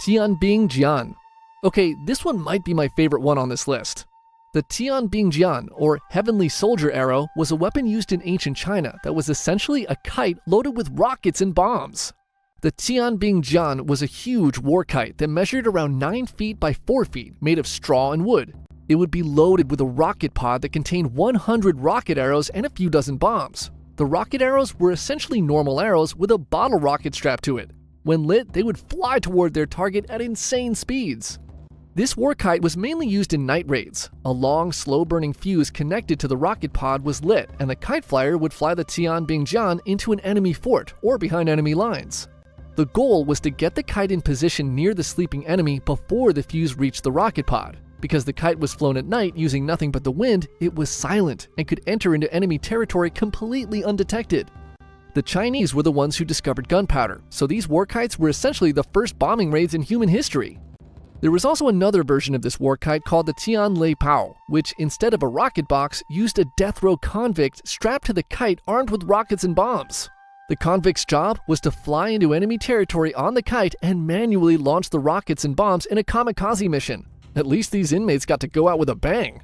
Tianbingjian. Okay, this one might be my favorite one on this list. The Tianbingjian, or Heavenly Soldier Arrow, was a weapon used in ancient China that was essentially a kite loaded with rockets and bombs. The Tianbingjian was a huge war kite that measured around 9 feet by 4 feet, made of straw and wood. It would be loaded with a rocket pod that contained 100 rocket arrows and a few dozen bombs. The rocket arrows were essentially normal arrows with a bottle rocket strapped to it. When lit, they would fly toward their target at insane speeds. This war kite was mainly used in night raids. A long, slow-burning fuse connected to the rocket pod was lit, and the kite flyer would fly the Tianbingjian into an enemy fort or behind enemy lines. The goal was to get the kite in position near the sleeping enemy before the fuse reached the rocket pod. Because the kite was flown at night using nothing but the wind, it was silent and could enter into enemy territory completely undetected. The Chinese were the ones who discovered gunpowder, so these war kites were essentially the first bombing raids in human history. There was also another version of this war kite called the Tianleipao, which instead of a rocket box, used a death row convict strapped to the kite armed with rockets and bombs. The convict's job was to fly into enemy territory on the kite and manually launch the rockets and bombs in a kamikaze mission. At least these inmates got to go out with a bang.